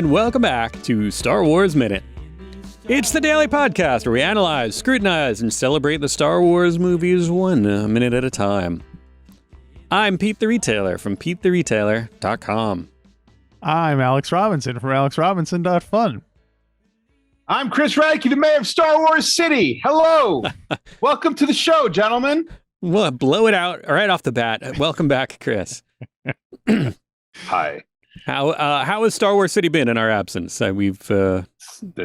and welcome back to Star Wars Minute. It's the daily podcast where we analyze, scrutinize, and celebrate the Star Wars movies 1 minute at a time. I'm Pete the Retailer from PeteTheRetailer.com. I'm Alex Robinson from AlexRobinson.fun. I'm Chris Radtke, the mayor of Star Wars City. Hello. Welcome to the show, gentlemen. Well, blow it out right off the bat. Welcome back, Chris. Hi. How has Star Wars City been in our absence? There's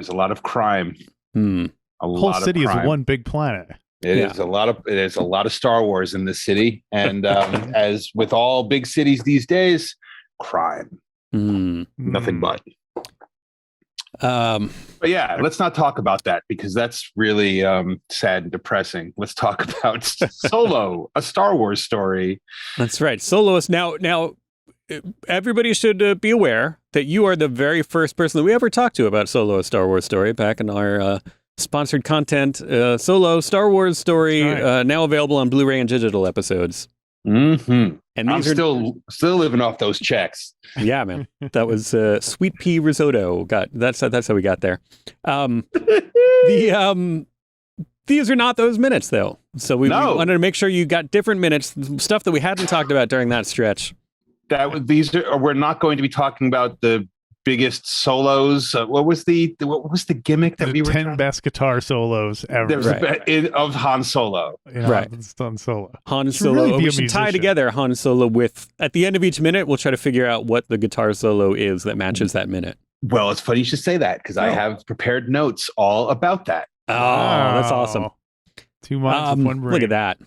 a lot of crime. The whole city is one big planet. There's a lot of Star Wars in this city, and as with all big cities these days, crime. Nothing but. But yeah, let's not talk about that because that's really sad and depressing. Let's talk about Solo, a Star Wars story. That's right. Solo is now. Everybody should be aware that you are the very first person that we ever talked to about Solo, a Star Wars story, back in our sponsored content, Solo Star Wars story, now available on Blu-ray and digital episodes. Mm-hmm. And I'm still living off those checks. Yeah, man, that was sweet pea risotto. That's how we got there. These are not those minutes though, so we wanted to make sure you got different minutes, stuff that we hadn't talked about during that stretch. We're not going to be talking about the biggest solos. What was the gimmick that we were 10 best guitar solos ever of Han Solo? Right. Han Solo. Han Solo. Really we should tie together Han Solo with, at the end of each minute, we'll try to figure out what the guitar solo is that matches that minute. Well, it's funny you should say that because I have prepared notes all about that. Oh, that's awesome. 2 minds with one brain. Look at that.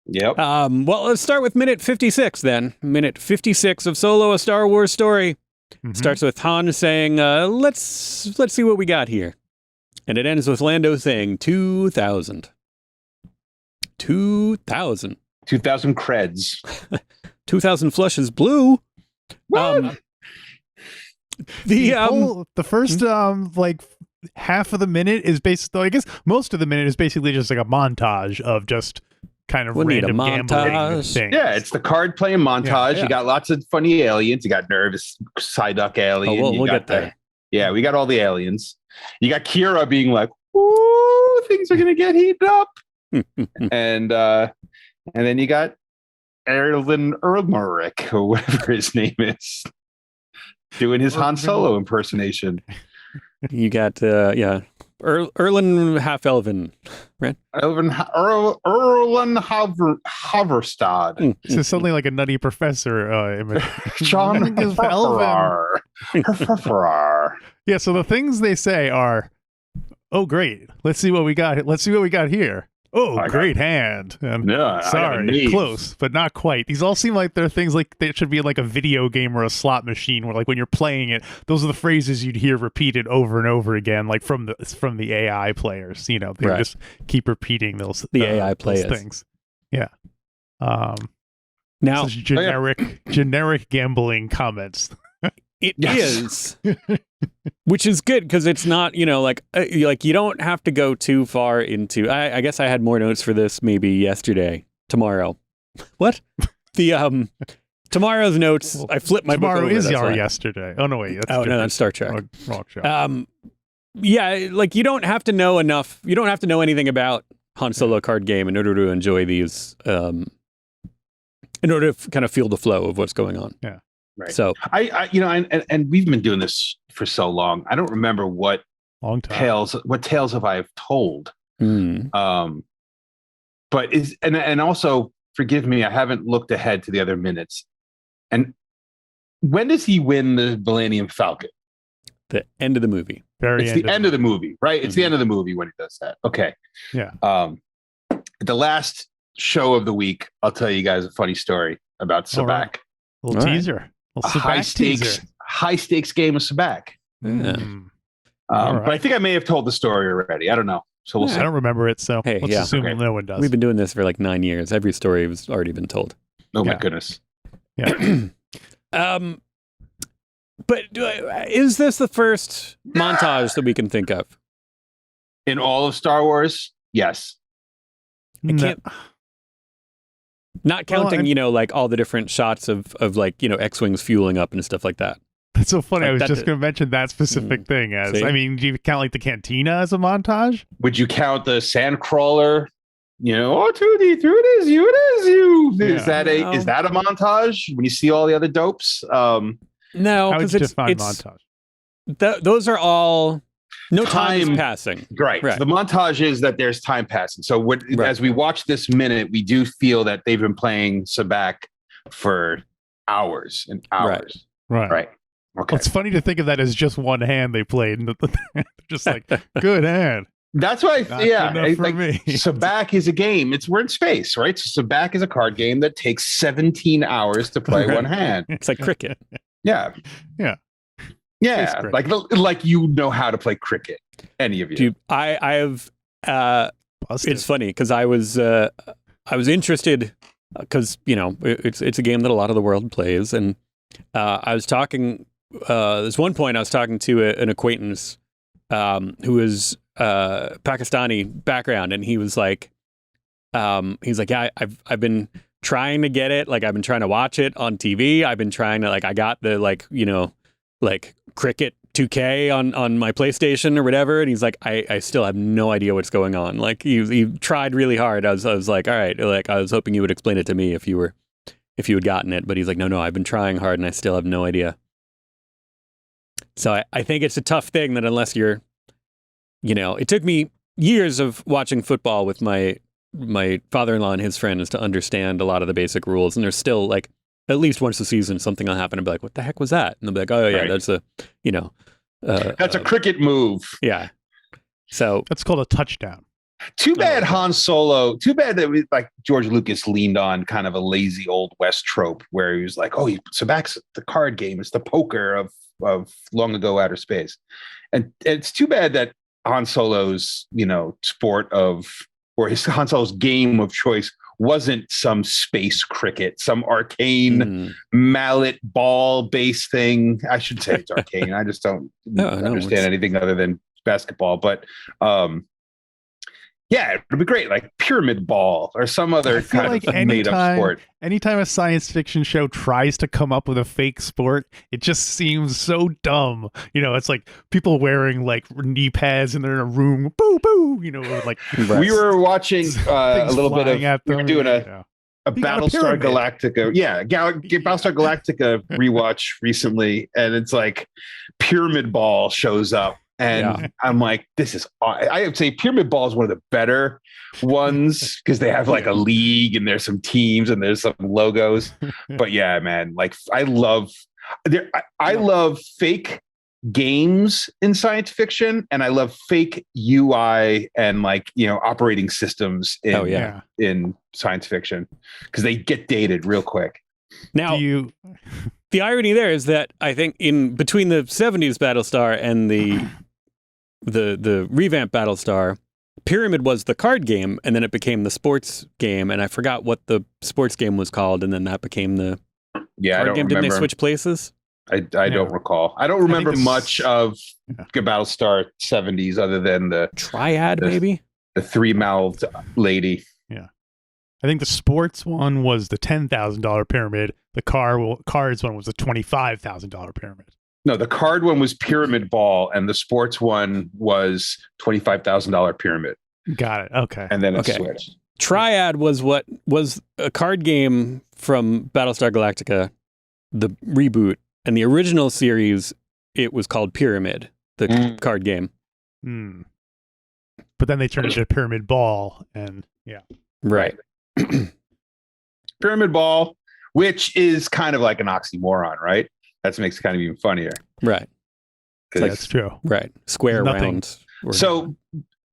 Yep. Well, let's start with minute 56 then. Minute 56 of Solo, a Star Wars story. Starts with Han saying, let's see what we got here. And it ends with Lando saying 2,000. 2,000. 2,000 creds. 2,000 flushes blue. The first half of the minute is basically, I guess most of the minute is basically just like a montage of just kind of random gambling things. Yeah, it's the card playing montage. Yeah. You got lots of funny aliens. You got nervous Psyduck alien. We'll get there. Yeah, we got all the aliens. You got Kira being like, "Ooh, things are gonna get heated up," and then you got Erlen Erlmerich or whatever his name is, doing his Han Solo impersonation. You got Erlen Half-Elven, right? Erlen Haverstad. This is something like a Nutty Professor image. John Ferrar. Yeah, so the things they say are, "Oh, great! Let's see what we got. Let's see what we got here. Oh, great hand. And sorry, close, but not quite." These all seem like they're things like they should be in like a video game or a slot machine where like when you're playing it, those are the phrases you'd hear repeated over and over again, like from the AI players. You know, they just keep repeating those AI players things. Yeah. Now generic gambling comments. It is, which is good because it's not, like you don't have to go too far into. I guess I had more notes for this maybe tomorrow. What? The tomorrow's notes. Well, I flipped my book over. Tomorrow is our yesterday. Oh no, wait. No, that's Star Trek. Wrong show. Yeah, like you don't have to know enough. You don't have to know anything about Han Solo card game in order to enjoy these. In order to kind of feel the flow of what's going on. Yeah. Right. So and we've been doing this for so long. I don't remember what tales have I told. But and also forgive me, I haven't looked ahead to the other minutes. And when does he win the Millennium Falcon? The end of the movie. It's the end of the movie, right? It's the end of the movie when he does that. Okay. Yeah. The last show of the week, I'll tell you guys a funny story about Sabacc. Right. Little teaser. A high stakes game of Sabacc. Yeah. But I think I may have told the story already. I don't know. So we'll see. I don't remember it. So let's assume no one does. We've been doing this for like 9 years. Every story has already been told. Oh my goodness. Yeah. But is this the first montage that we can think of in all of Star Wars? Yes. I can't. Not counting, like all the different shots of like, X-Wings fueling up and stuff like that. That's so funny. Like, I was just going to mention that specific thing as, see? I mean, do you count like the cantina as a montage? Would you count the sandcrawler? You know, oh, Tootie, through it is you, it is you. Is that a montage when you see all the other dopes? No, because it's montage. Those are all time is passing. Right. The montage is that there's time passing. So as we watch this minute, we do feel that they've been playing Sabacc for hours and hours. Right. Okay. Well, it's funny to think of that as just one hand they played. Just like, good hand. That's why, for me. Sabacc is a game. We're in space, right? So Sabacc is a card game that takes 17 hours to play one hand. It's like cricket. Yeah. Like you know how to play cricket. Any of you? Dude, I have. It's funny because I was interested because it's a game that a lot of the world plays, and I was talking. There's one point I was talking to an acquaintance who is Pakistani background, and he was like, yeah, I've been trying to get it. Like I've been trying to watch it on TV. I've been trying to I got the cricket 2K on my PlayStation or whatever. And he's like, I still have no idea what's going on. Like he tried really hard. I was like, all right, like I was hoping you would explain it to me if you had gotten it. But he's like, no, I've been trying hard and I still have no idea. So I think it's a tough thing that unless you're, it took me years of watching football with my father-in-law and his friends to understand a lot of the basic rules. And there's still like, at least once a season, something will happen and be like, what the heck was that? And they'll be like, oh yeah, that's a, that's a cricket move. Yeah. So that's called a touchdown. Too bad Han Solo, too bad that George Lucas leaned on kind of a lazy old West trope where he was like, oh, Sabacc's the card game. It's the poker of long ago outer space. And it's too bad that Han Solo's, sport or his Han Solo's game of choice wasn't some space cricket, some arcane mallet ball based thing. I should say it's arcane. I just don't understand anything other than basketball. But yeah, it'd be great, like pyramid ball or some other kind of made up sport. Anytime a science fiction show tries to come up with a fake sport, it just seems so dumb. It's like people wearing like knee pads and they're in a room, boo boo. Like we were watching a little bit of. We were doing a Battlestar Galactica. Yeah, Battlestar Galactica rewatch recently, and it's like pyramid ball shows up. And I'm like, this is, I would say pyramid ball is one of the better ones because they have like a league and there's some teams and there's some logos. But yeah, man, like I love fake games in science fiction, and I love fake UI and operating systems in science fiction because they get dated real quick. Now, the irony there is that I think in between the 70s Battlestar and the revamped Battlestar, Pyramid was the card game, and then it became the sports game, and I forgot what the sports game was called, and then that became the card game. Remember. Didn't they switch places? I don't recall. I don't remember much of Battlestar 70s other than the Triad, maybe? The three-mouthed lady. Yeah. I think the sports one was the $10,000 pyramid. The cards one was the $25,000 pyramid. No, the card one was pyramid ball, and the sports one was $25,000 pyramid. Got it. Okay. And then it switched. Triad was a card game from Battlestar Galactica, the reboot, and the original series. It was called Pyramid, the card game. But then they turned it into Pyramid Ball, and right. Pyramid Ball, which is kind of like an oxymoron, right? That makes it kind of even funnier. Right. That's true. Right. Square round. So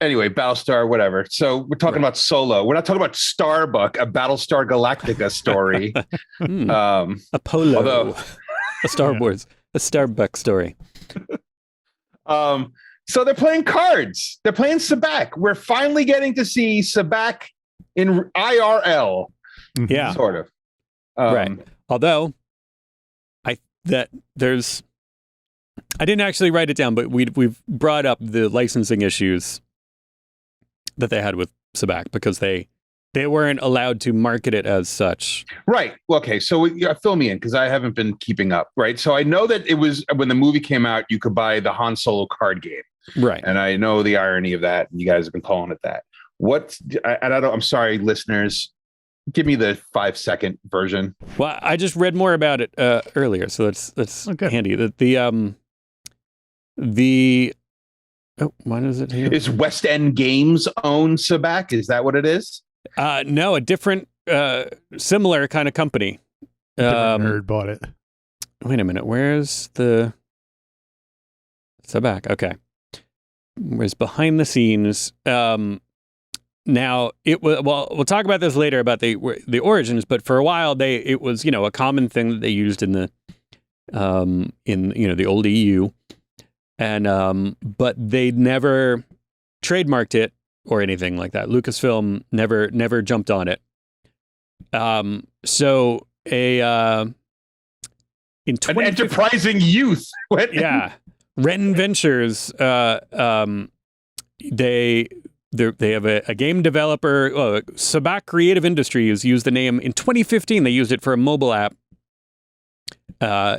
anyway, Battlestar, whatever. So we're talking about Solo. We're not talking about Starbuck, a Battlestar Galactica story. Apollo. A Star Wars. A Starbuck story. So they're playing cards. They're playing Sabacc. We're finally getting to see Sabacc in IRL. Yeah. Sort of. Right. Although I didn't actually write it down, but we've brought up the licensing issues that they had with Sabacc because they They weren't allowed to market it as such. Right. Okay. So fill me in because I haven't been keeping up. Right. So I know that it was when the movie came out, you could buy the Han Solo card game. Right. And I know the irony of that. You guys have been calling it that. I'm sorry, listeners. Give me the 5-second version. Well, I just read more about it earlier, so that's handy. What is it here? Is West End Games own Sabacc? Is that what it is? No, a different, similar kind of company. Nerd bought it. Wait a minute. Where's the Sabacc? Okay. Where's behind the scenes? Now it was. Well, we'll talk about this later about the origins. But for a while, it was a common thing that they used in the the old EU, and but they never trademarked it or anything like that. Lucasfilm never jumped on it. So an enterprising youth. Yeah, Renton Ventures. They have a game developer. Sabacc Creative Industries used the name in 2015. They used it for a mobile app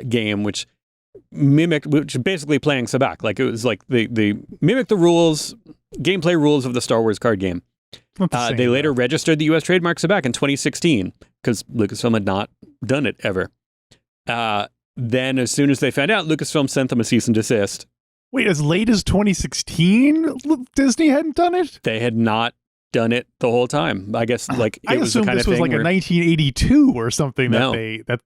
game, which basically playing Sabacc. Like it was like they mimicked the gameplay rules of the Star Wars card game. They later registered the U.S. trademark Sabacc in 2016 because Lucasfilm had not done it ever. Then, as soon as they found out, Lucasfilm sent them a cease and desist. Wait, as late as 2016, Disney hadn't done it? They had not done it the whole time. I guess I assumed this was like a 1982 or something that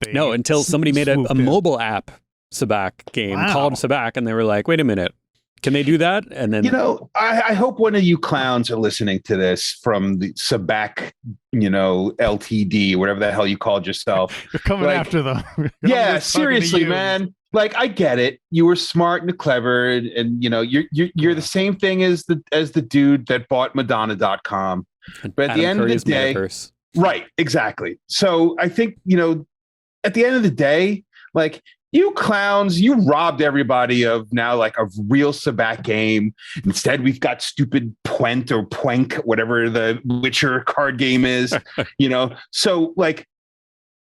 they no, until somebody made a mobile app Sabacc game called Sabacc, and they were like, wait a minute, can they do that? And then I hope one of you clowns are listening to this from the Sabacc, LTD, whatever the hell you called yourself. You're coming after them. Yeah, seriously, man. Like, I get it. You were smart and clever, and you're the same thing as the dude that bought Madonna.com. But at the end of the day, right, exactly. So I think at the end of the day, like, you clowns, you robbed everybody of now like a real Sabacc game. Instead, we've got stupid Pwent or Pwenk, whatever the Witcher card game is. So like.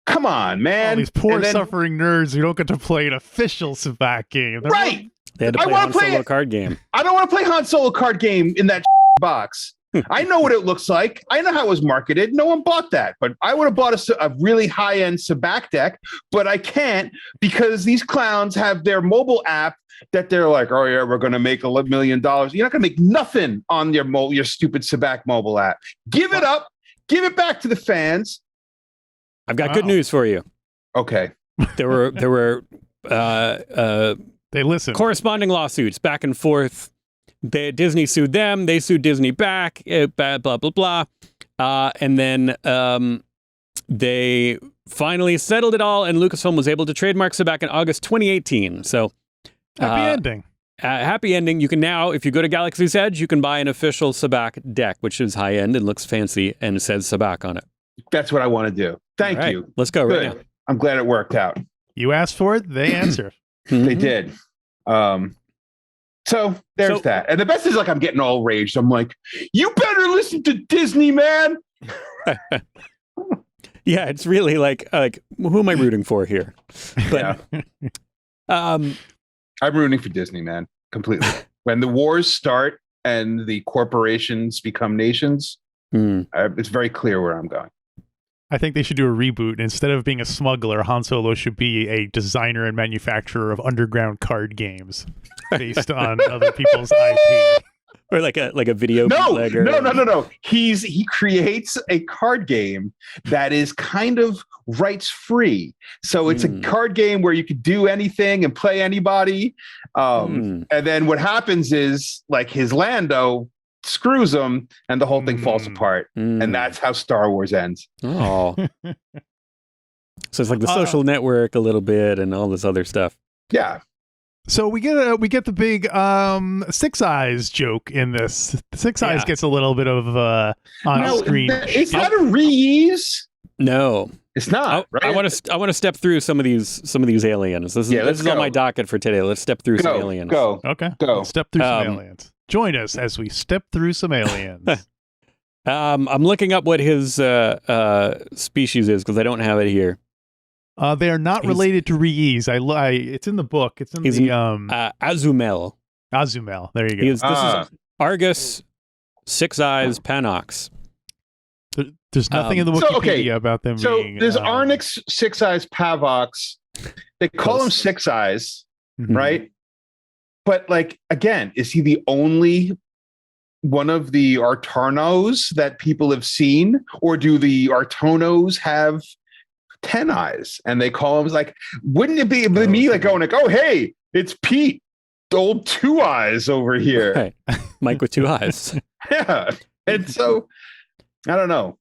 Come on, man. All these poor suffering nerds who don't get to play an official Sabacc game. Right. They had to play Han Solo card game. I don't want to play Han Solo card game in that box. I know what it looks like. I know how it was marketed. No one bought that. But I would have bought a really high-end Sabacc deck, but I can't because these clowns have their mobile app that they're like, oh, yeah, we're going to make $11 million. You're not going to make nothing on your stupid Sabacc mobile app. Give it up. Give it back to the fans. I've got good news for you. Okay. There were they listened. Corresponding lawsuits back and forth. Disney sued them. They sued Disney back. Blah blah blah. And then they finally settled it all, and Lucasfilm was able to trademark Sabacc in August 2018. So happy ending. Happy ending. You can now, if you go to Galaxy's Edge, you can buy an official Sabacc deck, which is high end and looks fancy and says Sabacc on it. That's what I want to do. Thank you. Let's go right now. I'm glad it worked out. You asked for it, they answered. They did. So there's that. And the best is like I'm getting all raged. I'm like, you better listen to Disney, man. Yeah, it's really like who am I rooting for here? But I'm rooting for Disney, man. Completely. When the wars start and the corporations become nations, it's very clear where I'm going. I think they should do a reboot. Instead of being a smuggler, Han Solo should be a designer and manufacturer of underground card games based on other people's IP. Or like a video bootlegger. No. He creates a card game that is kind of rights free. So it's a card game where you could do anything and play anybody. And then what happens is like his Lando screws him and the whole thing falls apart. And that's how Star Wars ends. Oh. So it's like the Social Network a little bit and all this other stuff. Yeah. So we get the big Six Eyes joke in this. Six Eyes gets a little bit of on screen. Is that a reuse? No, it's not. Right? I want to step through some of these aliens. This is on my docket for today. Let's step through some aliens. Okay. Let's step through some aliens. Join us as we step through some aliens. I'm looking up what his species is because I don't have it here. They are not related to Riis. It's in the book. It's in Azumel. Azumel. There you go. This is Argus, Six Eyes, Panox. There's nothing in the Wikipedia about them. So being, there's Arnix, Six Eyes, Pavox. They call him Six Eyes, right? But like again, is he the only one of the Artarnos that people have seen, or do the Artonos have 10 eyes? And they call him like, wouldn't it be me like going like, oh hey, it's Pete, old Two Eyes over here, right. Mike with two eyes. Yeah, and so I don't know.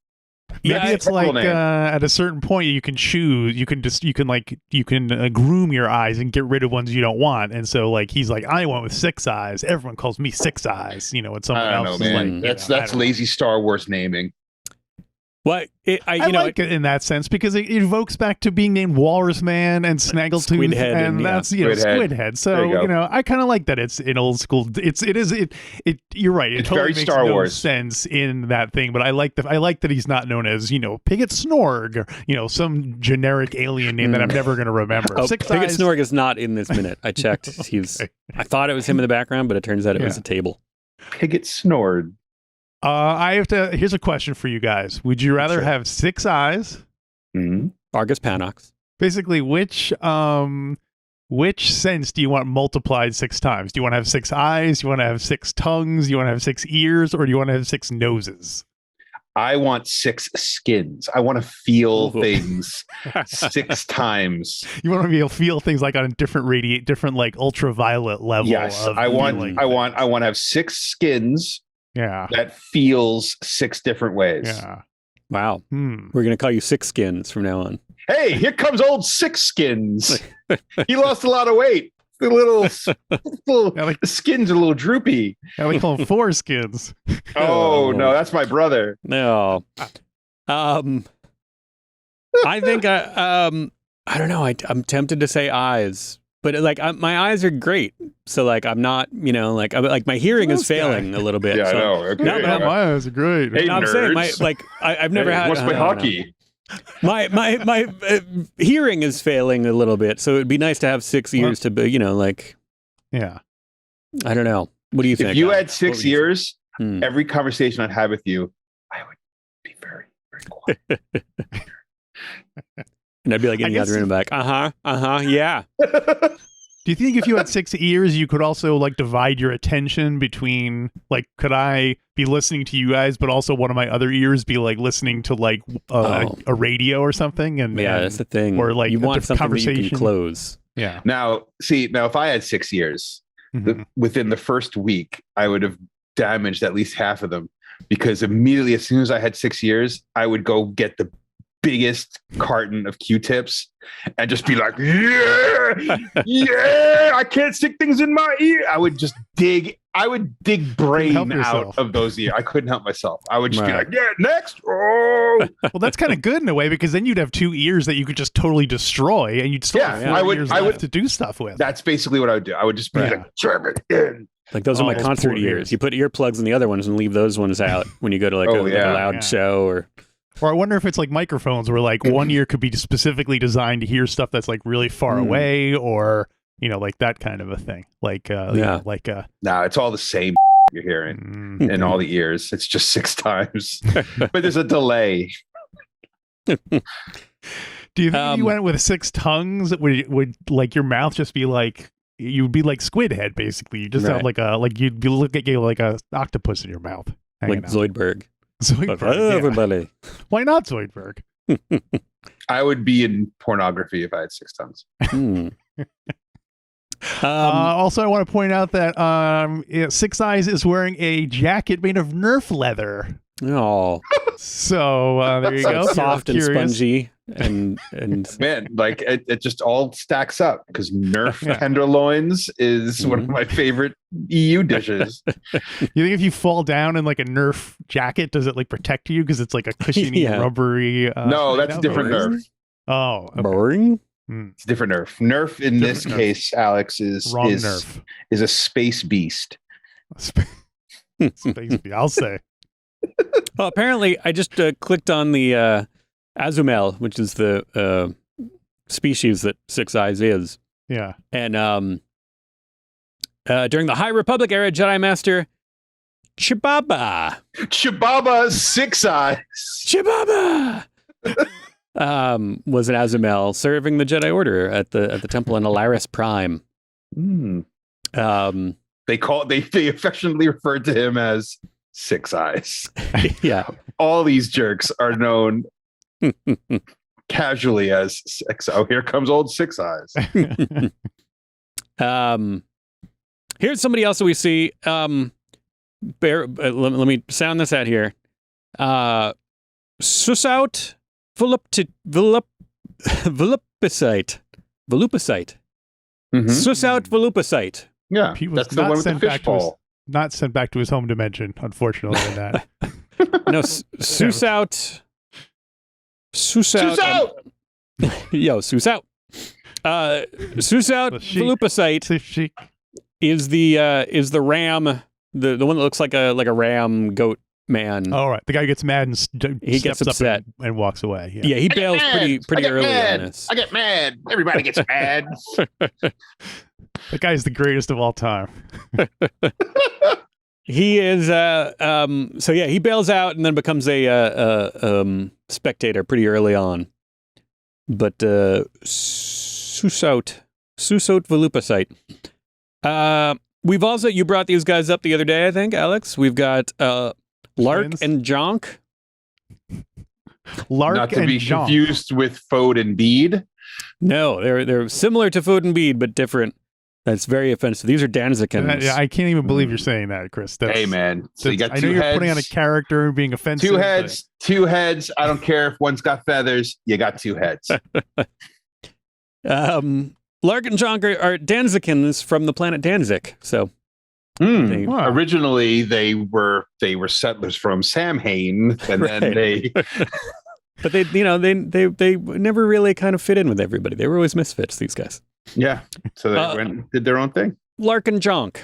Maybe it's like at a certain point you can choose. You can groom your eyes and get rid of ones you don't want. And so like he's like, I went with Six Eyes. Everyone calls me Six Eyes. You know, and someone else is like, that's lazy Star Wars naming. What I like it in that sense because it evokes back to being named Walrus Man and Snaggletooth, and that's Squidhead. So I kind of like that it's in old school. It is. You're right. It totally makes Star Wars sense in that thing. But I like that he's not known as Pigget Snorg or some generic alien name that I'm never going to remember. Pigget Snorg is not in this minute. I checked. I thought it was him in the background, but it turns out it was a table. Pigget Snored. Here's a question for you guys. Would you rather have 6 eyes? Argus Panox. Basically, which sense do you want multiplied 6 times? Do you want to have 6 eyes? Do you want to have 6 tongues? Do you want to have 6 ears? Or do you want to have 6 noses? I want 6 skins. I want to feel things 6 times. You want to be able to feel things like on a different like ultraviolet level. Yes, I want to have 6 skins. Yeah. That feels 6 different ways. Yeah. Wow. We're going to call you Six Skins from now on. Hey, here comes old Six Skins. He lost a lot of weight. The skins are a little droopy. Yeah, we call him 4 skins. Oh, no, that's my brother. No. I think I don't know. I'm tempted to say eyes. But like my eyes are great, so like I'm not, like my hearing is failing a little bit. Yeah, so. I know. Okay. My eyes are great. Hey, I'm saying I've never had. What's my hockey? My hearing is failing a little bit, so it'd be nice to have 6 ears to be, Yeah. I don't know. What do you think? If you had 6 ears, every conversation I'd have with you, I would be very, very quiet. And I'd be like in the other room back, yeah. Do you think if you had 6 ears, you could also like divide your attention between like, could I be listening to you guys, but also one of my other ears be like listening to like a radio or something? And that's the thing. Or like you want something that you can close. Yeah. Now if I had 6 ears, within the first week, I would have damaged at least half of them because immediately as soon as I had 6 ears, I would go get the biggest carton of Q-tips and just be like, yeah, I can't stick things in my ear. I would dig brain out of those ears. I couldn't help myself. I would just be like, yeah, next. Oh. Well, that's kind of good in a way because then you'd have 2 ears that you could just totally destroy and you'd still have 4 ears left to do stuff with. That's basically what I would do. I would just be like, jam it in. Like those are my concert ears. You put earplugs in the other ones and leave those ones out when you go to like a loud show or I wonder if it's like microphones where like one ear could be specifically designed to hear stuff that's like really far away or, like that kind of a thing. Like, no, it's all the same you're hearing in all the ears. It's just 6 times, but there's a delay. Do you think if you went with 6 tongues, would like your mouth just be like, you'd be like Squidhead basically? You just sound like you'd be looking at like a octopus in your mouth. Like Zoidberg. Everybody. Why not Zoidberg? I would be in pornography if I had 6 tongues. Also, I want to point out that 6 Eyes is wearing a jacket made of Nerf leather. Oh, so there you go. Soft and spongy, and man, like it just all stacks up because Nerf tenderloins is one of my favorite EU dishes. You think if you fall down in like a Nerf jacket, does it like protect you because it's like a cushiony, rubbery? No, that's a different Nerf. Oh, okay. Boring. It's a different Nerf. Nerf in this case, Alex, is a space beast. Space beast, I'll say. Well, apparently, I just clicked on the Azumel, which is the species that Six Eyes is. Yeah. And during the High Republic era, Jedi Master Chibaba Six Eyes. Chibaba was an Azumel serving the Jedi Order at the temple in Alaris Prime. They affectionately referred to him as Six Eyes. Yeah. All these jerks are known casually as Six. Oh, here comes old Six Eyes. Here's somebody else that we see. Let me sound this out here. Susout volupicite. Susout volupicite. Yeah, that's the one with the fishbowl. Not sent back to his home dimension, unfortunately. In that. No, Susout. Yo, Susout. Susout volupicite is the ram, the one that looks like a ram goat man. All right, the guy gets mad and he gets upset and walks away. Yeah, he bails pretty early on this. I get mad. Everybody gets mad. That guy's the greatest of all time. He is so yeah, he bails out and then becomes a spectator pretty early on. But Susout volupicite. We've also, you brought these guys up the other day, I think, Alex. We've got Lark and Jonk. Not to be confused with Fode and Bede. No, they're similar to Fode and Bede, but different. That's very offensive. These are Danzikins. I can't even believe you're saying that, Chris. Hey, man. So you got two heads. I know you're putting on a character and being offensive. Two heads. I don't care if one's got feathers. You got two heads. Lark and Jonk are Danzikins from the planet Danzik. So originally they were settlers from Samhain, and then they. But they never really kind of fit in with everybody. They were always misfits. These guys. Yeah, so they did their own thing. Lark and Jonk.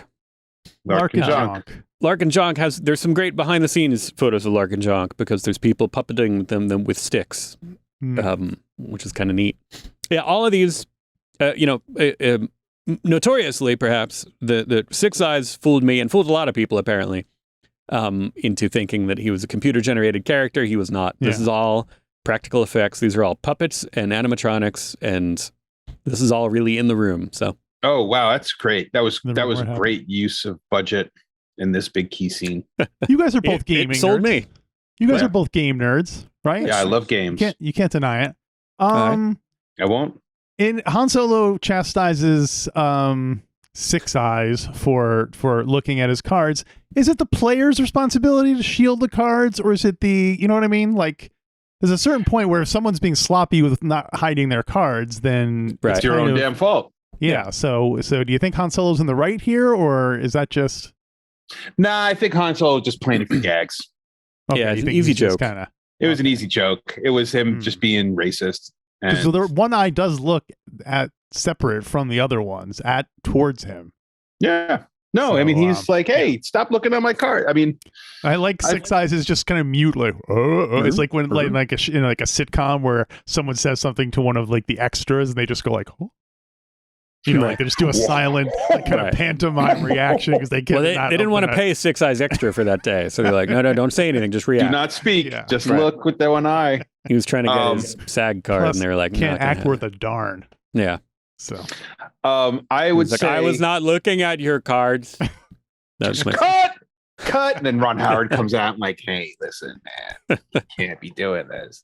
Lark and Jonk there's some great behind the scenes photos of Lark and Jonk because there's people puppeting them with sticks, which is kind of neat. Yeah, all of these, notoriously perhaps the Six Eyes fooled me and fooled a lot of people apparently into thinking that he was a computer generated character. He was not. This is all practical effects. These are all puppets and animatronics and. This is all really in the room. So. Oh wow, that's great. That was a great use of budget in this big key scene. You guys are both gaming. It sold nerds. Me. You guys are both game nerds, right? Yeah, I love games. You can't deny it. I won't. In Han Solo chastises Six Eyes for looking at his cards. Is it the player's responsibility to shield the cards, or is it you know what I mean? Like. There's a certain point where if someone's being sloppy with not hiding their cards, then it's your own damn fault. Yeah. So do you think Han Solo's in the right here, or is that just? Nah, I think Han Solo just playing it for gags. Okay, yeah, it's an easy joke. It was an easy joke. It was him just being racist. Because the one eye does look at separate from the other ones towards him. Yeah. No, so, I mean, he's like, hey, stop looking at my card. I mean, I like Six Eyes is just kind of mute, like, it's like when in a sitcom where someone says something to one of like the extras and they just go like, oh. Like they just do a silent kind of pantomime reaction because they can't. Well, they didn't want to pay Six Eyes extra for that day, so they're like, no, don't say anything, just react. Do not speak, just look with that one eye. He was trying to get his SAG card, and they were like, can't act worth a darn. Yeah. So, I would say I was not looking at your cards. That's cut, and then Ron Howard comes out and like, hey, listen, man, you can't be doing this.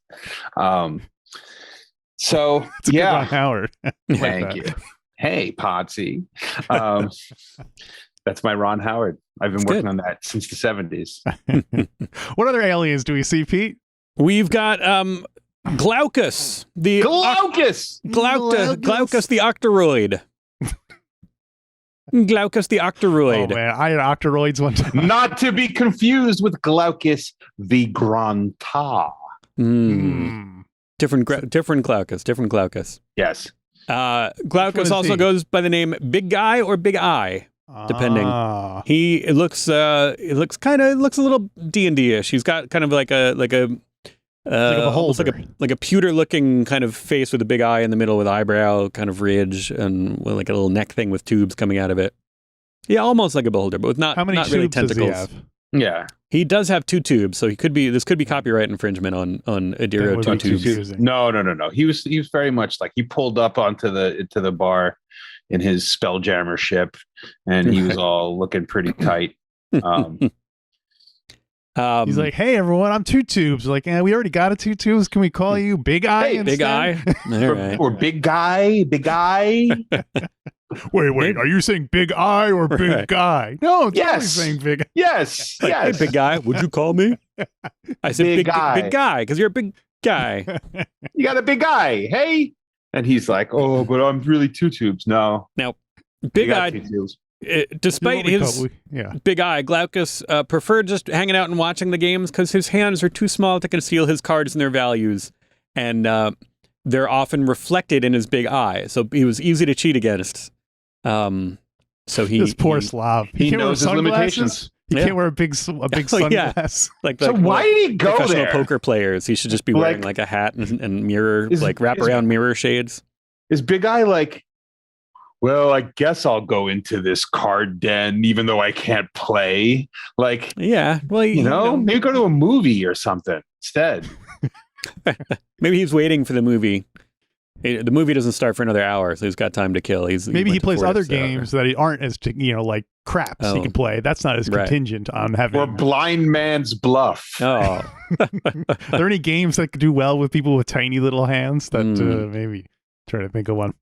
So it's a good Ron Howard. Thank you. Hey, Podsy. That's my Ron Howard. I've been working on that since the 70s. What other aliens do we see, Pete? We've got Glaucus the Octoroid. Glaucus the Octoroid. Oh man, I had Octoroids one time. Not to be confused with Glaucus the Granta. Different Glaucus. Yes. Glaucus also goes by the name Big Guy or Big Eye. depending. It looks a little D&D-ish. He's got kind of like a almost like a pewter-looking kind of face with a big eye in the middle with eyebrow kind of ridge and like a little neck thing with tubes coming out of it. Yeah, almost like a beholder, but with not really tentacles. Does he have? Yeah, he does have 2 tubes, so this could be copyright infringement on Adiro 2 tubes. No. He was very much like he pulled up onto the bar in his Spelljammer ship, and he was all looking pretty tight. He's like, "Hey, everyone, I'm 2 tubes." Like, we already got a 2 tubes. Can we call you Big Eye instead? Big Eye, or Big Guy? Big Guy. Wait. Are you saying Big Eye or Big Guy? No, yes. Saying Big. Yes. Hey, Big Guy, would you call me? I said Big Guy, because you're a big guy. You got a big guy, hey? And he's like, "Oh, but I'm really 2 tubes." No. Now, Big Eye. Despite his big eye, Glaucus preferred just hanging out and watching the games because his hands are too small to conceal his cards and their values, and they're often reflected in his big eye. So he was easy to cheat against. This poor Slav. He knows his limitations. He can't wear a big sunglass. So why did he go professional there? Poker players. He should just be wearing like a hat and mirror, wraparound mirror shades. Is Big Eye like, well, I guess I'll go into this card den even though I can't play? Like, yeah, well, you know, maybe go to a movie or something instead. Maybe he's waiting for the movie. The movie doesn't start for another hour, so he's got time to kill. Maybe he plays other games that aren't as like craps he can play. That's not as contingent on having. Or Blind Man's Bluff. Oh, are there any games that could do well with people with tiny little hands? That maybe try to think of one.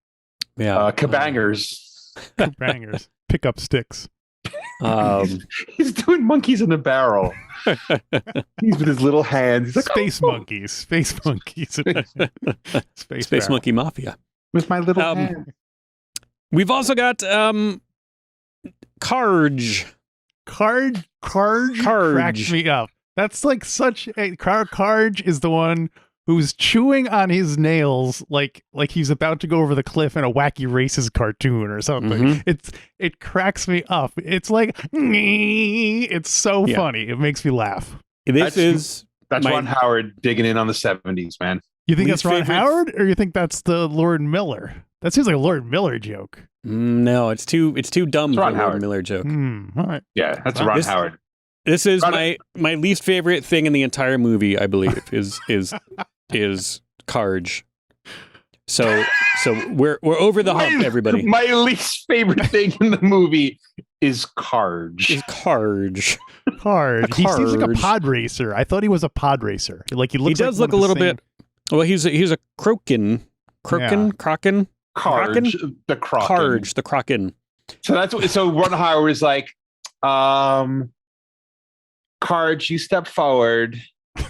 Yeah, Kabangers. Kabangers. Pick up sticks. He's doing monkeys in a barrel. He's with his little hands. He's like, Space monkeys. Space Monkey Mafia. With my little hand. We've also got Karj. Karj cracks me up. That's like such a Karj is the one who's chewing on his nails like he's about to go over the cliff in a Wacky Races cartoon or something. It cracks me up. It's like it's so funny. It makes me laugh. That's Ron Howard digging in on the 70s, man. You think that's Ron Howard, or you think that's the Lord Miller? That seems like a Lord Miller joke. No, it's too dumb for a Lord Miller joke. All right. Yeah, that's Ron Howard. This is my least favorite thing in the entire movie, I believe, is Karj. So we're over the hump, everybody. My least favorite thing in the movie is Karj. Karj. He seems like a pod racer. I thought he was a pod racer. Like he does look a little bit. Well, he's a Kroken. The Kroken. So Ron Howard is like, Karj, you step forward,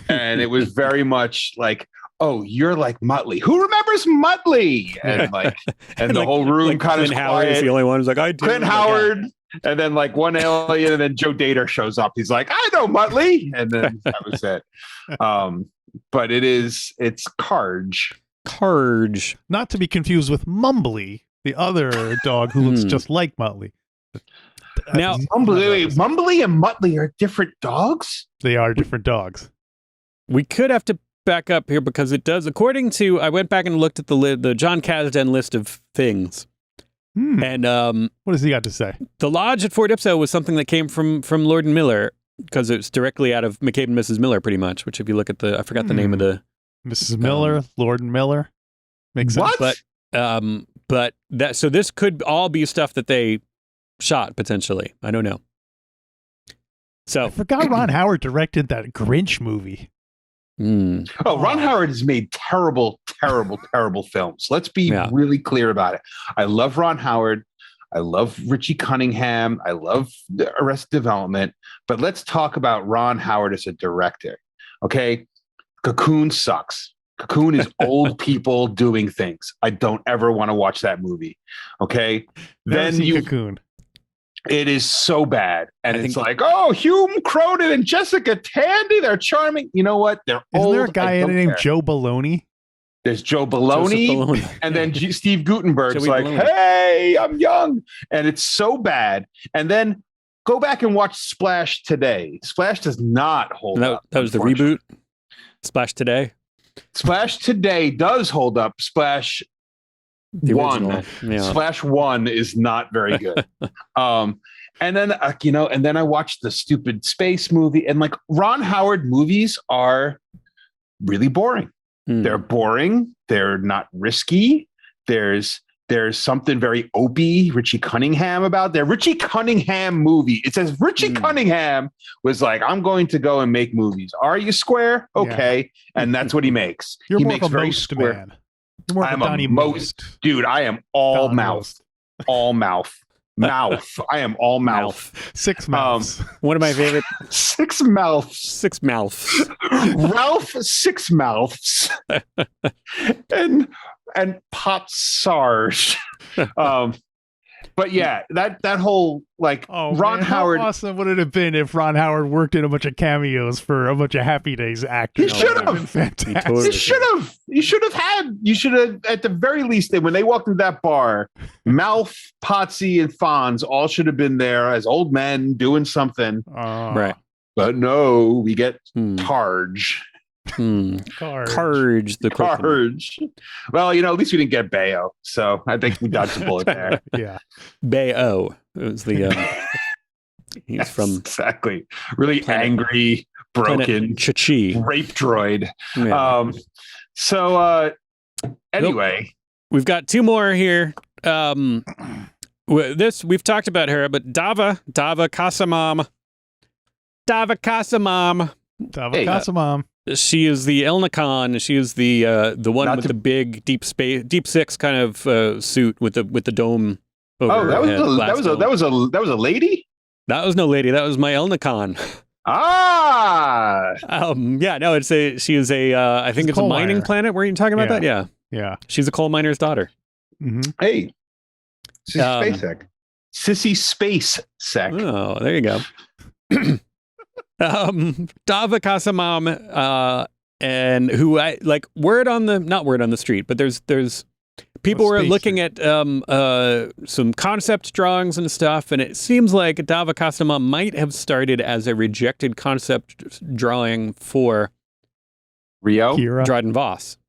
and it was very much like, oh, you're like Muttley. Who remembers Muttley? And the whole room kind of Clint Howard is the only one who's like, I do. Clint Howard, and then like one alien, and then Joe Dater shows up. He's like, I know Muttley, and then that was it. But it's Karj. Karj, not to be confused with Mumbly, the other dog who looks just like Muttley. Now, Mumbly and Muttley are different dogs? They are different dogs. We could have to back up here because it does, according to, I went back and looked at the John Kasdan list of things. And what does he got to say? The lodge at Fort Ipso was something that came from Lord and Miller because it's directly out of McCabe and Mrs. Miller, pretty much, which if you look at I forgot the name of the... Mrs. Miller, Lord and Miller. Makes sense. But so this could all be stuff that they shot potentially. I don't know. So I forgot Ron Howard directed that Grinch movie. Oh, Ron Howard has made terrible films. Let's be really clear about it. I love Ron Howard. I love Richie Cunningham. I love Arrested Development. But let's talk about Ron Howard as a director. Okay? Cocoon sucks. Cocoon is old people doing things. I don't ever want to watch that movie. Okay? Cocoon. It is so bad. And it's like, oh, Hume Cronin and Jessica Tandy, they're charming. You know what? They're old. Isn't there a guy named Joe Baloney? There's Joe Baloney, and then Steve Guttenberg's like, Baloney. Hey, I'm young. And it's so bad. And then go back and watch Splash Today. Splash does not hold up. That was the reboot? Splash Today? Splash Today does hold up. Splash the 1. Yeah. Splash 1 is not very good. And then, and then I watched the stupid space movie. And like Ron Howard movies are really boring. They're boring. They're not risky. There's something very Opie, Richie Cunningham about their Richie Cunningham movie. It says Richie Cunningham was like, I'm going to go and make movies. Are you square? Okay. Yeah. And that's what he makes. He makes very square. Man. You're more I'm a most. Dude, I am all Don mouth. Most. All mouth. Mouth. I am all mouth. 6 mouths. One of my favorite. 6 mouths. 6 mouths. Ralph 6 mouths. and Pop Sarge. But yeah, that whole like Ron Howard. How awesome would it have been if Ron Howard worked in a bunch of cameos for a bunch of Happy Days actors? He should have. Fantastic. He should have. You should have at the very least when they walked into that bar, Malf, Potsy, and Fonz all should have been there as old men doing something. Right. But no, we get Targe. Carge. The Carge. Well, at least we didn't get Bayo, so I think we dodged a bullet there. Yeah, Bayo. It was the. He's from exactly really angry, broken, Chi rape droid. Yeah. So anyway, we've got 2 more here. This we've talked about her, but Dava Kasamam. She is the Elnikon. She is the one with the big deep six kind of suit with the dome. Over that was a lady. That was no lady. That was my Elnikon. Ah. Yeah. No. She is a. I think it's a mining planet. Were you talking about that? Yeah. Yeah. She's a coal miner's daughter. Mm-hmm. Hey. Sissy Space Sec. Oh, there you go. Dava Kasamam, and who I like not word on the street, but there's people were looking at some concept drawings and stuff, and it seems like Dava Kasamam might have started as a rejected concept drawing for Rio Dryden Voss.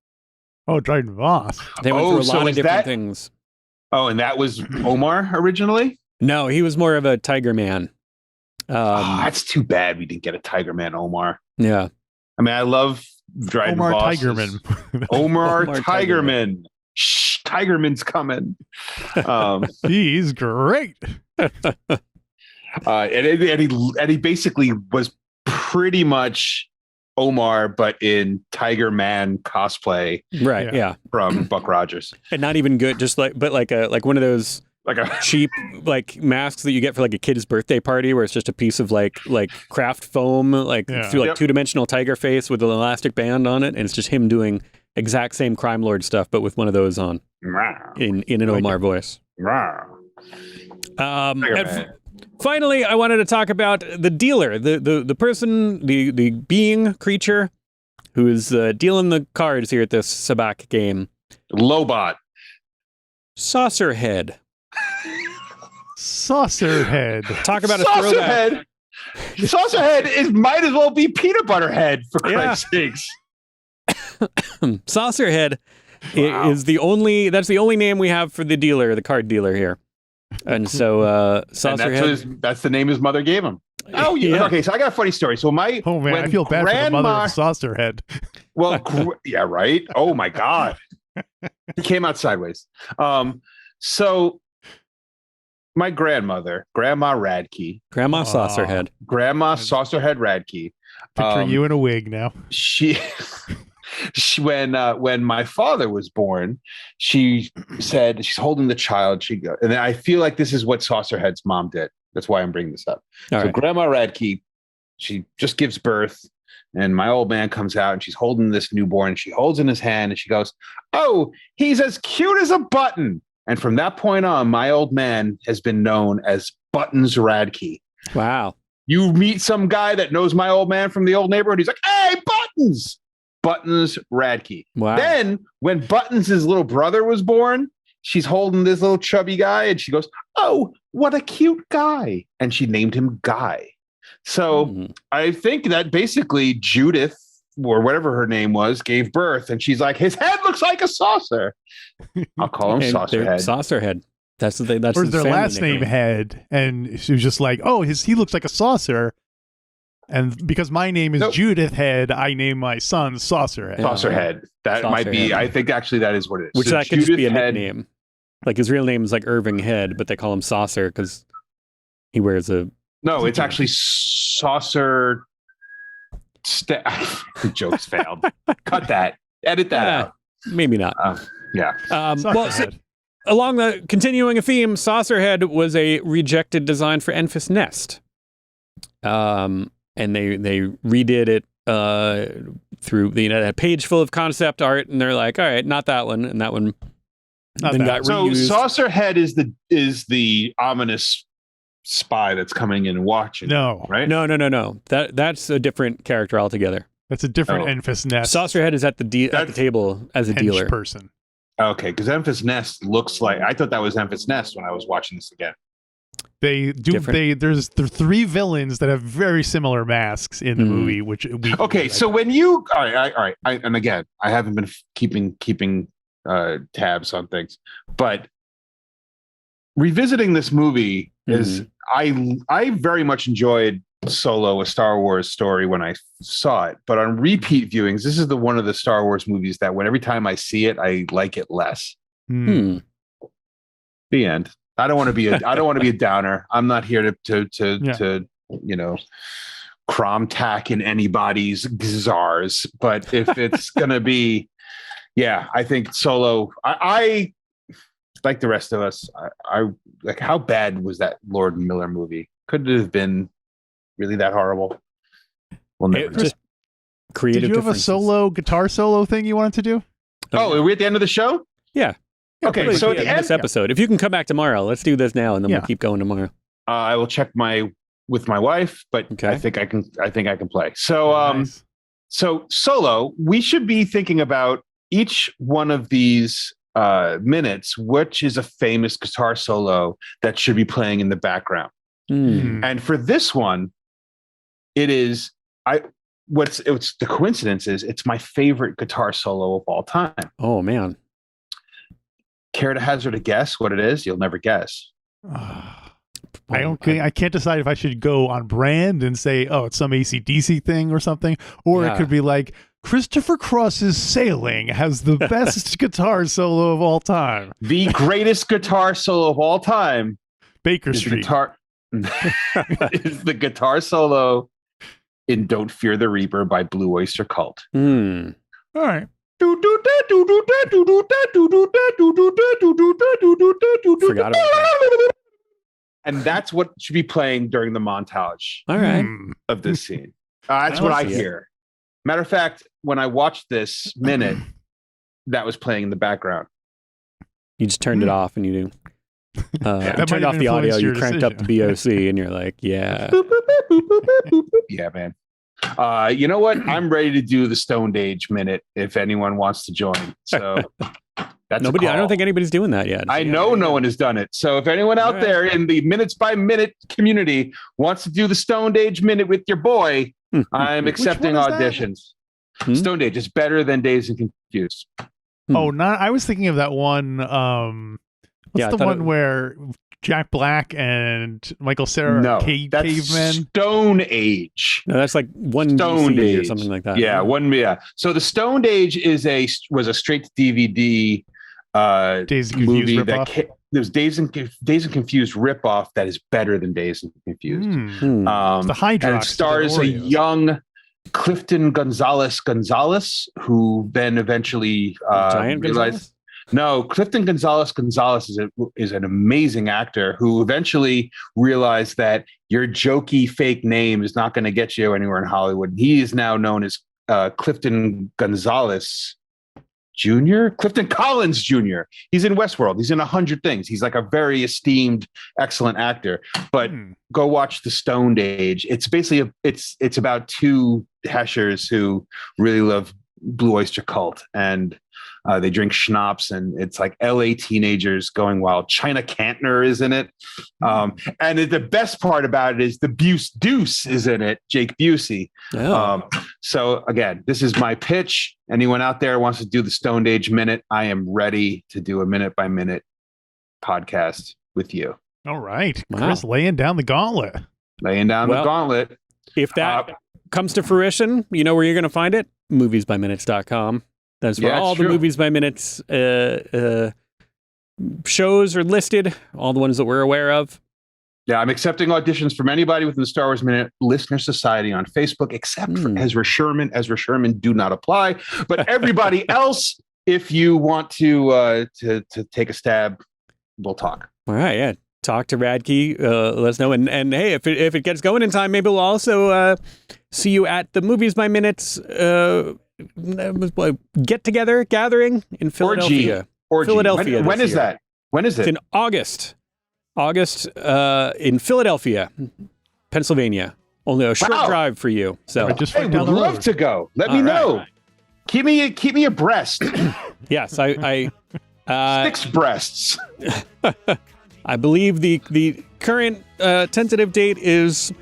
Oh, Dryden Voss. They went through a lot of different things. Oh, and that was Omar originally? No, he was more of a Tiger Man. That's too bad we didn't get a Tiger Man Omar. Yeah. I mean, I love Dryden Omar Voss. Tigerman. Omar Tigerman. Shh, Tigerman's coming. He's great. And he basically was pretty much Omar, but in Tiger Man cosplay. Right. Yeah. From Buck Rogers. And not even good, just like one of those like a cheap masks that you get for like a kid's birthday party where it's just a piece of like craft foam through two-dimensional tiger face with an elastic band on it, and it's just him doing exact same Crime Lord stuff but with one of those on in an Omar voice. Finally, I wanted to talk about the dealer, the person, the being, creature who is dealing the cards here at this Sabacc game. Lobot. Saucerhead. Saucerhead. Talk about a throwback. Saucerhead might as well be Peanut Butter Head, for Christ's sakes. Saucerhead is that's the only name we have for the dealer, the card dealer here. And so Saucerhead. That's the name his mother gave him. Oh, yeah. Okay, so I got a funny story. So I feel bad for the mother of Saucerhead. Well, yeah, right. Oh my God. He came out sideways. So my grandmother, Grandma Radtke. Grandma Saucerhead. Grandma Saucerhead Radtke. Picture you in a wig now. She when my father was born, she said she's holding the child. And I feel like this is what Saucerhead's mom did. That's why I'm bringing this up. Grandma Radtke, she just gives birth, and my old man comes out, and she's holding this newborn. She holds in his hand, and she goes, "Oh, he's as cute as a button." And from that point on, my old man has been known as Buttons Radtke. Wow. You meet some guy that knows my old man from the old neighborhood, he's like, "Hey, Buttons!" Buttons Radtke. Wow. Then when Buttons' little brother was born, she's holding this little chubby guy and she goes, "Oh, what a cute guy." And she named him Guy. So I think that basically Judith, or whatever her name was, gave birth, and she's like, "His head looks like a saucer." I'll call him Saucerhead. Saucerhead. That's the thing. That's or their last name Head, and she was just like, "Oh, he looks like a saucer." And because my name is Judith Head, I name my son Saucerhead. Saucerhead. That might be. I think actually that is what it is. Which that could just be a nickname. Like his real name is like Irving Head, but they call him Saucer because he wears a. No, it's actually Saucer. The joke's failed. Cut that. Edit that out. Maybe not. Yeah. Along the continuing a theme, Saucerhead was a rejected design for Enfys Nest. And they redid it through a page full of concept art, and they're like, all right, not that one, and that one then got reused. So Saucerhead is the ominous spy that's coming in and watching. No, right? No. That's a different character altogether. That's a different Enfys Nest. Saucerhead is at the table as a dealer person. Okay, because Enfys Nest looks like, I thought that was Enfys Nest when I was watching this again. There are 3 villains that have very similar masks in the movie, which so when you all right, and again, I haven't been keeping tabs on things, but revisiting this movie is I very much enjoyed Solo, a Star Wars story, when I saw it, but on repeat viewings, this is every one of the Star Wars movies that every time I see it, I like it less. The end. I don't want to be a downer. I'm not here to crom tack in anybody's czars. But if it's gonna be, I think Solo. I like the rest of us. I like, how bad was that Lord Miller movie? Could it have been really that horrible? Well, never. Just creative. Did you have a guitar solo thing you wanted to do? Oh, are we at the end of the show? Yeah. Okay, so at the end of this episode, if you can come back tomorrow, let's do this now, and then we'll keep going tomorrow. I will check with my wife, but I think I can play. So, nice. So Solo, we should be thinking about each one of these minutes, which is a famous guitar solo that should be playing in the background. And for this one, it's the coincidence is it's my favorite guitar solo of all time. Oh man. Care to hazard a guess what it is? You'll never guess. I can't decide if I should go on brand and say, oh, it's some AC/DC thing or something, or it could be like Christopher Cross's Sailing has the best guitar solo of all time. The greatest guitar solo of all time, Baker Street. Is the guitar solo in "Don't Fear the Reaper" by Blue Oyster Cult. All right. Forgot about that. And that's what should be playing during the montage. All right. Of this scene. That's what I hear. Matter of fact, when I watched this minute, that was playing in the background. You just turned it off, and you turned off the audio. You cranked up the BOC, and you're like, yeah. Yeah, man. You know what? I'm ready to do the Stoned Age minute if anyone wants to join. So that's nobody. I don't think anybody's doing that yet. I know no one has done it. So if anyone out there in the minutes by minute community wants to do the Stoned Age minute with your boy, I'm accepting auditions. Stoned Age is better than Dazed and Confused. Oh, I was thinking of that one. What's the one where Jack Black and Michael Cera are cavemen? Stone Age. No, that's like one Stoned Age or something like that. Yeah, right? So the Stoned Age was a straight to DVD movie that there's Dazed and Confused ripoff that is better than Dazed and Confused. The Hydrox, and it stars a young Clifton Gonzalez, who then eventually realized. No, Clifton Gonzalez is an amazing actor who eventually realized that your jokey fake name is not going to get you anywhere in Hollywood. He is now known as Clifton Gonzalez Jr., Clifton Collins Jr. He's in Westworld. He's in 100 things. He's like a very esteemed, excellent actor. But go watch The Stoned Age. It's basically it's about two heshers who really love Blue Oyster Cult, and they drink schnapps, and it's like LA teenagers going wild. China Cantner is in it. And the best part about it is the Buse Deuce is in it, Jake Busey. Oh. So again, this is my pitch. Anyone out there wants to do the Stoned Age Minute, I am ready to do a minute by minute podcast with you. All right. Wow. Chris laying down the gauntlet. Laying down the gauntlet. If that comes to fruition, you know where you're going to find it? Moviesbyminutes.com. That's where all the Movies by Minutes shows are listed, all the ones that we're aware of. Yeah, I'm accepting auditions from anybody within the Star Wars Minute Listener Society on Facebook, except for Ezra Sherman. Ezra Sherman do not apply. But everybody else, if you want to take a stab, we'll talk. All right, yeah. Talk to Radtke, let us know. And hey, if it gets going in time, maybe we'll also see you at the Movies by Minutes gathering in Philadelphia. Orgy. Philadelphia. When is that? When is it? It's in August. In Philadelphia, Pennsylvania. Only a short drive for you. So I would love to go. Let me know. Keep me abreast. Yes, I 6 breasts. I believe the current tentative date is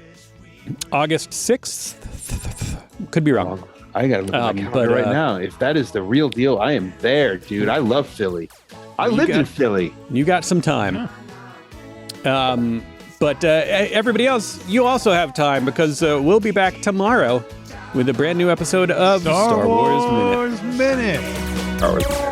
August 6th. Could be wrong. I got to look at my calendar right now. If that is the real deal, I am there, dude. I love Philly. I lived in Philly. You got some time. But everybody else, you also have time because we'll be back tomorrow with a brand new episode of Star Wars Minute. Star Wars Minute.